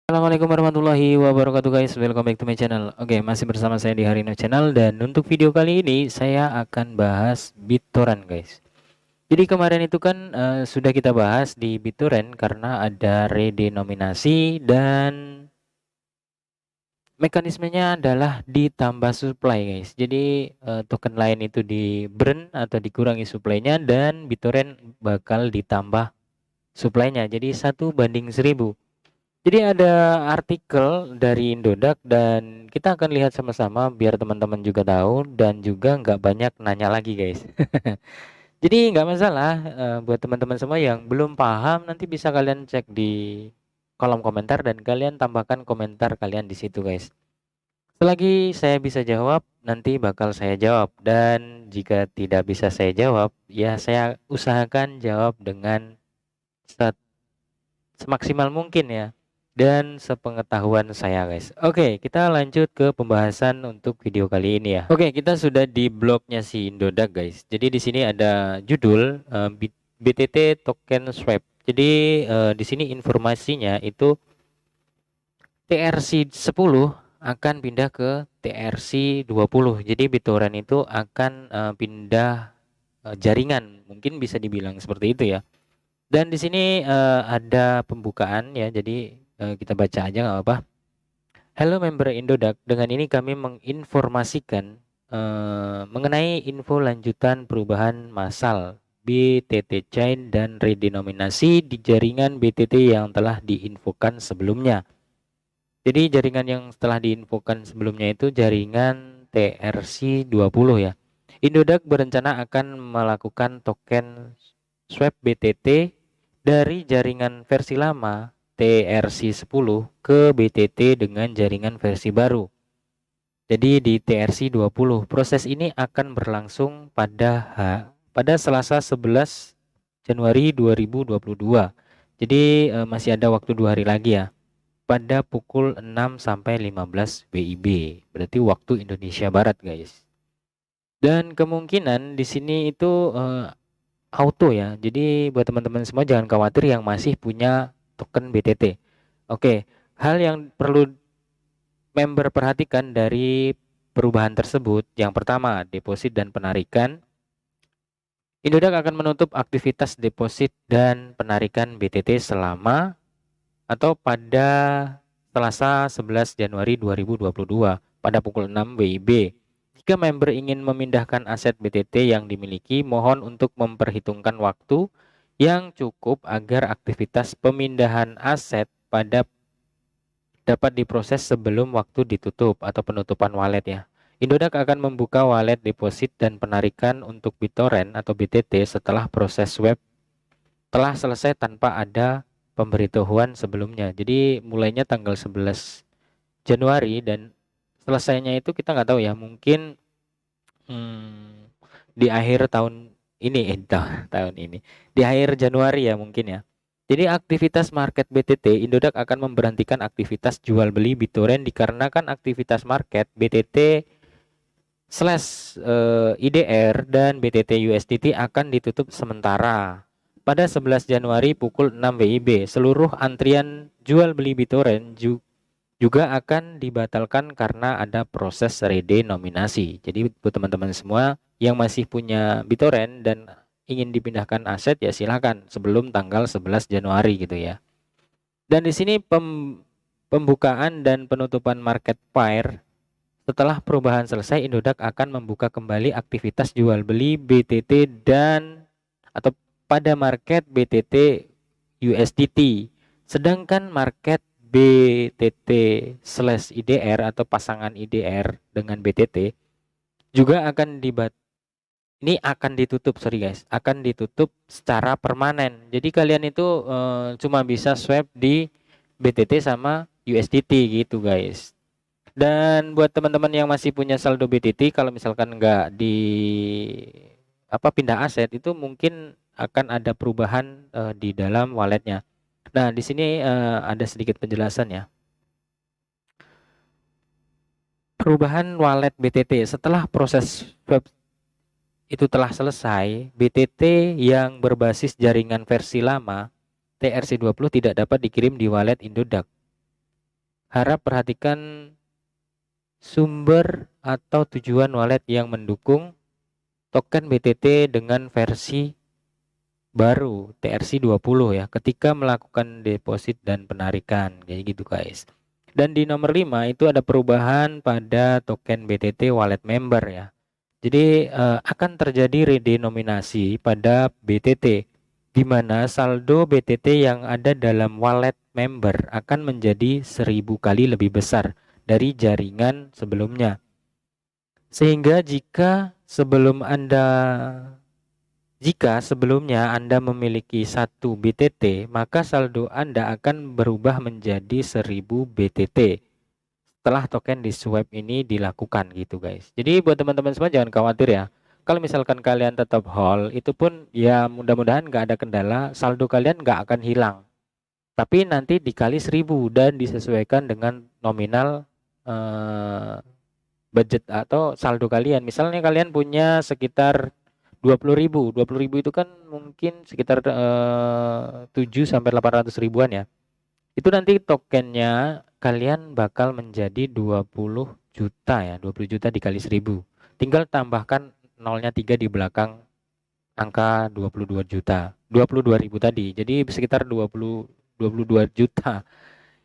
Assalamualaikum warahmatullahi wabarakatuh guys, welcome back to my channel. Oke, masih bersama saya di Harino Channel, dan untuk video kali ini saya akan bahas BitTorrent guys. Jadi kemarin itu kan sudah kita bahas di BitTorrent karena ada redenominasi dan mekanismenya adalah ditambah supply guys. Jadi token lain itu di burn atau dikurangi supply-nya, dan BitTorrent bakal ditambah supply-nya. Jadi 1:1000. Jadi ada artikel dari Indodax dan kita akan lihat sama-sama biar teman-teman juga tahu dan juga nggak banyak nanya lagi guys. Jadi nggak masalah, buat teman-teman semua yang belum paham nanti bisa kalian cek di kolom komentar dan kalian tambahkan komentar kalian di situ guys. Selagi saya bisa jawab nanti bakal saya jawab, dan jika tidak bisa saya jawab ya saya usahakan jawab dengan semaksimal mungkin ya, dan sepengetahuan saya guys. Oke, kita lanjut ke pembahasan untuk video kali ini ya. Oke, kita sudah di blognya si Indodax guys. Jadi di sini ada judul BTT token swap. Jadi di sini informasinya itu TRC 10 akan pindah ke TRC 20. Jadi BitTorrent itu akan pindah jaringan, mungkin bisa dibilang seperti itu ya. Dan di sini ada pembukaan ya, jadi kita baca aja nggak apa-apa. Hello member Indodax, dengan ini kami menginformasikan mengenai info lanjutan perubahan massal BTT Chain dan redenominasi di jaringan BTT yang telah diinfokan sebelumnya. Jadi jaringan yang telah diinfokan sebelumnya itu jaringan TRC 20 ya. Indodax berencana akan melakukan token swap BTT dari jaringan versi lama TRC 10 ke BTT dengan jaringan versi baru. Jadi di TRC 20, proses ini akan berlangsung pada Selasa 11 Januari 2022. Jadi masih ada waktu 2 hari lagi ya. Pada pukul 6 sampai 15 WIB. Berarti waktu Indonesia Barat, guys. Dan kemungkinan di sini itu auto ya. Jadi buat teman-teman semua jangan khawatir yang masih punya token BTT. Oke, hal yang perlu member perhatikan dari perubahan tersebut, yang pertama, deposit dan penarikan. Indodax akan menutup aktivitas deposit dan penarikan BTT selama atau pada Selasa 11 Januari 2022 pada pukul 6 WIB. Jika member ingin memindahkan aset BTT yang dimiliki, mohon untuk memperhitungkan waktu yang cukup agar aktivitas pemindahan aset dapat diproses sebelum waktu ditutup atau penutupan wallet ya. Indodax akan membuka wallet deposit dan penarikan untuk BitTorrent atau BTT setelah proses swap telah selesai tanpa ada pemberitahuan sebelumnya. Jadi mulainya tanggal 11 Januari dan selesainya itu kita nggak tahu ya, mungkin di akhir tahun ini tahun ini di akhir Januari ya mungkin ya. Jadi aktivitas market BTT, Indodax akan memberhentikan aktivitas jual beli BitTorrent dikarenakan aktivitas market BTT slash IDR dan BTT USDT akan ditutup sementara pada 11 Januari pukul 6 WIB. Seluruh antrian jual beli BitTorrent juga akan dibatalkan karena ada proses redenominasi. Jadi buat teman-teman semua yang masih punya BitTorrent dan ingin dipindahkan aset ya silakan sebelum tanggal 11 Januari gitu ya. Dan di sini pembukaan dan penutupan market pair. Setelah perubahan selesai, Indodax akan membuka kembali aktivitas jual beli BTT dan atau pada market BTT USDT. Sedangkan market BTT slash IDR atau pasangan IDR dengan BTT juga akan ini akan ditutup, sorry guys, akan ditutup secara permanen. Jadi kalian itu cuma bisa swap di BTT sama USDT gitu guys. Dan buat teman-teman yang masih punya saldo BTT, kalau misalkan nggak di pindah aset itu mungkin akan ada perubahan di dalam walletnya. Nah di sini ada sedikit penjelasan ya. Perubahan wallet BTT setelah proses swap itu telah selesai, BTT yang berbasis jaringan versi lama TRC20 tidak dapat dikirim di wallet Indodax. harap perhatikan sumber atau tujuan wallet yang mendukung token BTT dengan versi baru TRC20 ya, ketika melakukan deposit dan penarikan kayak gitu guys. Dan di nomor 5 itu ada perubahan pada token BTT wallet member ya. Jadi akan terjadi redenominasi pada BTT, di mana saldo BTT yang ada dalam wallet member akan menjadi 1000 kali lebih besar dari jaringan sebelumnya. Sehingga jika sebelumnya Anda memiliki 1 BTT, maka saldo Anda akan berubah menjadi 1000 BTT setelah token di swap ini dilakukan gitu guys. Jadi buat teman-teman semua jangan khawatir ya. Kalau misalkan kalian tetap hold, itu pun ya mudah-mudahan nggak ada kendala, saldo kalian nggak akan hilang. Tapi nanti dikali 1000 dan disesuaikan dengan nominal budget atau saldo kalian. Misalnya kalian punya sekitar 20.000. 20.000 itu kan mungkin sekitar 7 sampai 800 ribuan ya. Itu nanti tokennya kalian bakal menjadi 20 juta ya. 20 juta dikali 1000. Tinggal tambahkan nolnya 3 di belakang angka 22 juta. 22.000 tadi. Jadi sekitar 22 juta.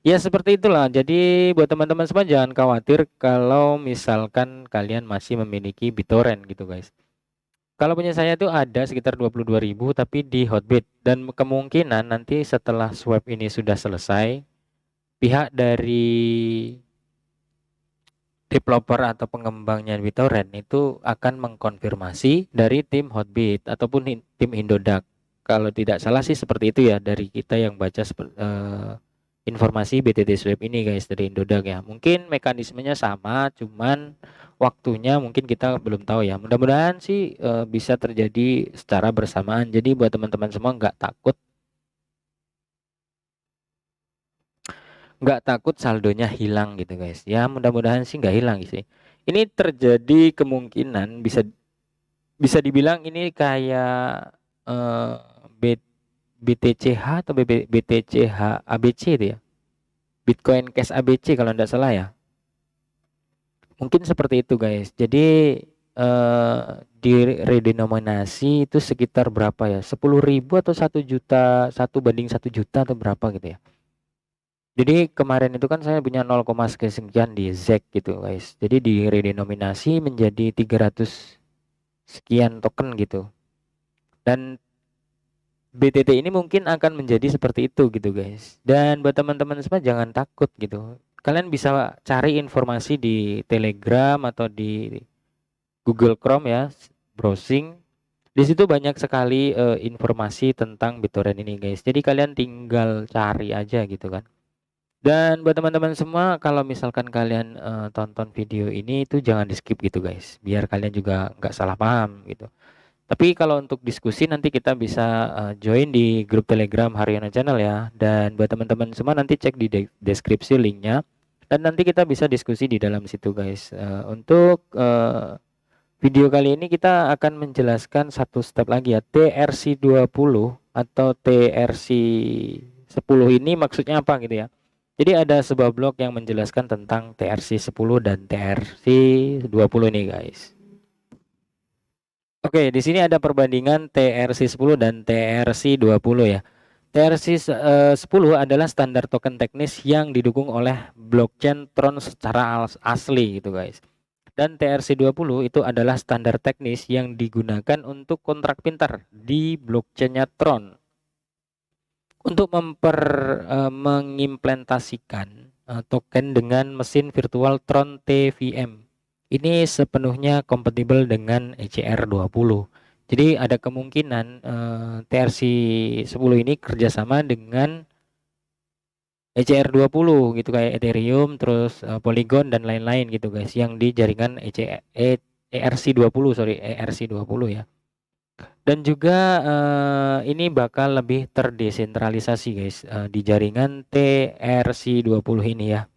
Ya seperti itulah. Jadi buat teman-teman semua jangan khawatir kalau misalkan kalian masih memiliki BitTorrent gitu guys. Kalau punya saya tuh ada sekitar 22.000 tapi di Hotbit, dan kemungkinan nanti setelah swap ini sudah selesai, pihak dari developer atau pengembangnya BitTorrent itu akan mengkonfirmasi dari tim Hotbit ataupun tim Indodax. Kalau tidak salah sih seperti itu ya dari kita yang baca informasi BTT Swap ini guys dari Indodax ya. Mungkin mekanismenya sama, cuman waktunya mungkin kita belum tahu ya. Mudah-mudahan sih bisa terjadi secara bersamaan. Jadi buat teman-teman semua nggak takut saldonya hilang gitu guys. Ya mudah-mudahan sih nggak hilang sih. Ini terjadi kemungkinan bisa bisa dibilang ini kayak eh, BTCH atau BTCH ABC itu ya. Bitcoin Cash ABC kalau tidak salah ya. Mungkin seperti itu guys. Jadi di redenominasi itu sekitar berapa ya? 10.000 atau 1 juta, 1 banding 1 juta atau berapa gitu ya. Jadi kemarin itu kan saya punya 0, sekian di ZEC gitu guys. Jadi di redenominasi menjadi 300 sekian token gitu. Dan BTT ini mungkin akan menjadi seperti itu gitu guys. Dan buat teman-teman semua jangan takut gitu. Kalian bisa cari informasi di Telegram atau di Google Chrome ya, browsing. Di situ banyak sekali informasi tentang BitTorrent ini guys. Jadi kalian tinggal cari aja gitu kan. Dan buat teman-teman semua kalau misalkan kalian tonton video ini itu jangan di skip gitu guys. Biar kalian juga nggak salah paham gitu. Tapi kalau untuk diskusi nanti kita bisa join di grup Telegram Haryono Channel ya. Dan buat teman-teman semua nanti cek di deskripsi linknya. Dan nanti kita bisa diskusi di dalam situ guys. Untuk video kali ini kita akan menjelaskan satu step lagi ya. TRC20 atau TRC10 ini maksudnya apa gitu ya. Jadi ada sebuah blog yang menjelaskan tentang TRC10 dan TRC20 ini guys. Oke, di sini ada perbandingan TRC10 dan TRC20 ya. TRC10 adalah standar token teknis yang didukung oleh blockchain Tron secara asli gitu guys. Dan TRC20 itu adalah standar teknis yang digunakan untuk kontrak pintar di blockchainnya Tron. Untuk mengimplementasikan token dengan mesin virtual Tron TVM. Ini sepenuhnya kompatibel dengan ECR20. Jadi ada kemungkinan TRC10 ini kerjasama dengan ECR20 gitu kayak Ethereum, terus Polygon dan lain-lain gitu guys yang di jaringan ERC20 ya. Dan juga ini bakal lebih terdesentralisasi guys di jaringan TRC20 ini ya.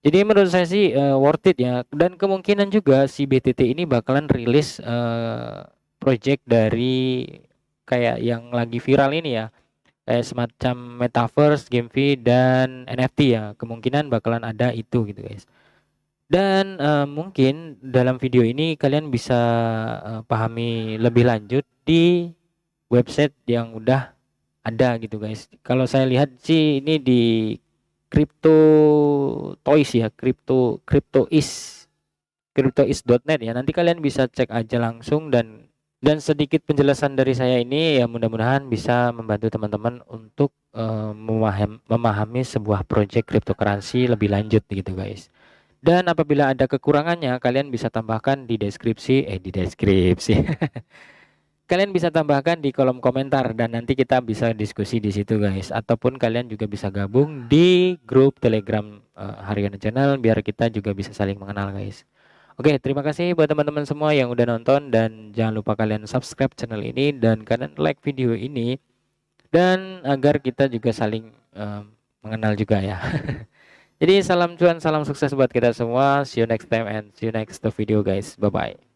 Jadi menurut saya sih worth it ya, dan kemungkinan juga si BTT ini bakalan rilis project dari kayak yang lagi viral ini ya, kayak semacam metaverse, game fee dan NFT ya. Kemungkinan bakalan ada itu gitu guys. Dan mungkin dalam video ini kalian bisa pahami lebih lanjut di website yang udah ada gitu guys. Kalau saya lihat sih ini di Crypto Toys ya, cryptois.net ya. Nanti kalian bisa cek aja langsung, dan sedikit penjelasan dari saya ini ya mudah-mudahan bisa membantu teman-teman untuk memahami sebuah project cryptocurrency lebih lanjut gitu guys. Dan apabila ada kekurangannya kalian bisa tambahkan di deskripsi. Kalian bisa tambahkan di kolom komentar dan nanti kita bisa diskusi di situ guys. Ataupun kalian juga bisa gabung di grup Telegram Haryono Channel biar kita juga bisa saling mengenal guys. Oke, terima kasih buat teman-teman semua yang udah nonton, dan jangan lupa kalian subscribe channel ini dan kalian like video ini, dan agar kita juga saling mengenal juga ya. Jadi salam cuan, salam sukses buat kita semua. See you next time and see you next video guys. Bye bye.